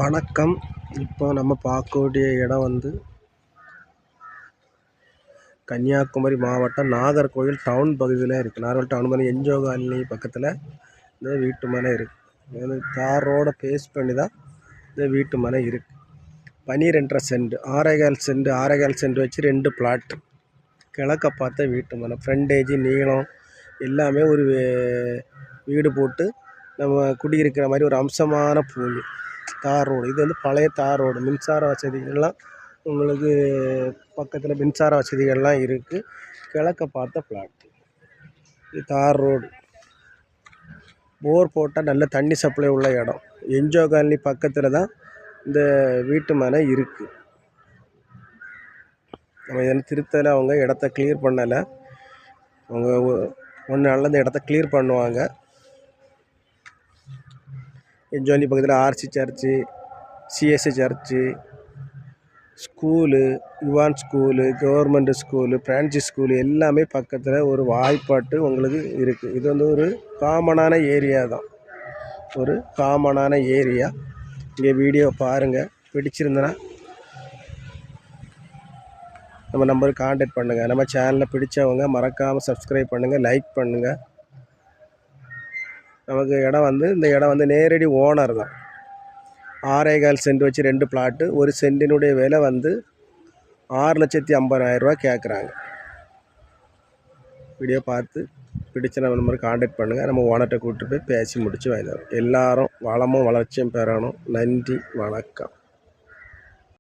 வணக்கம். இப்போ நம்ம பார்க்கக்கூடிய இடம் கன்னியாகுமரி மாவட்டம் நாகர்கோவில் டவுன் பகுதியில் இருக்குது. நாகர்கோவில் டவுன் பகுதி என்ஜிஓ காலனி பக்கத்தில் இந்த வீட்டு மனை இருக்குது. தார் ரோடை பேஸ் பண்ணி தான் இந்த வீட்டு மனை இருக்குது. 12.5 சென்ட், 6.25 சென்ட் வச்சு 2 பிளாட். கிழக்க பார்த்த வீட்டு மனை. ஃப்ரண்டேஜ் நீளம் எல்லாமே ஒரு வீடு போட்டு நம்ம குடியிருக்கிற மாதிரி ஒரு அம்சமான பூமி. தார் ரோடு, இது பழைய தார் ரோடு. மின்சார வசதிகள்லாம் உங்களுக்கு பக்கத்தில் மின்சார வசதிகள்லாம் இருக்குது. கிழக்க பார்த்த பிளாட். இது தார் ரோடு. போர் போட்டால் நல்ல தண்ணி சப்ளை உள்ள இடம். என்ஜிஓ காலனி பக்கத்தில் தான் இந்த வீட்டு மனை இருக்குது. நம்ம இதெல்லாம் திருத்தலை, அவங்க இடத்த கிளியர் பண்ணலை. அவங்க 1 நாளில் இந்த இடத்த கிளியர் பண்ணுவாங்க. என்ஜிஓ காலனி பக்கத்தில் RC church, CSC church, school, யுவான் ஸ்கூலு, கவர்மெண்ட் ஸ்கூலு, பிரான்சி ஸ்கூலு எல்லாமே பக்கத்தில் ஒரு வாய்ப்பாட்டு உங்களுக்கு இருக்குது. இது ஒரு காமனான ஏரியா தான். ஒரு காமனான ஏரியா. இங்கே வீடியோ பாருங்கள். பிடிச்சிருந்தனா நம்ம நம்பருக்கு கான்டாக்ட் பண்ணுங்கள். நம்ம சேனலில் பிடிச்சவங்க மறக்காமல் சப்ஸ்கிரைப் பண்ணுங்கள், லைக் பண்ணுங்கள். நமக்கு இடம் இந்த இடம் நேரடி ஓனர் தான். 6.25 சென்ட் வச்சு 2 பிளாட்டு. ஒரு சென்டினுடைய விலை 6,50,000 ரூபா கேட்குறாங்க. வீடியோ பார்த்து பிடிச்ச நம்ம நம்பருக்கு கான்டாக்ட் பண்ணுங்கள். நம்ம ஓனர்கிட்ட கூப்பிட்டு போய் பேசி முடித்து வாங்கிடுவோம். எல்லாரும் வளமும் வளர்ச்சியும் பெறணும். நன்றி, வணக்கம்.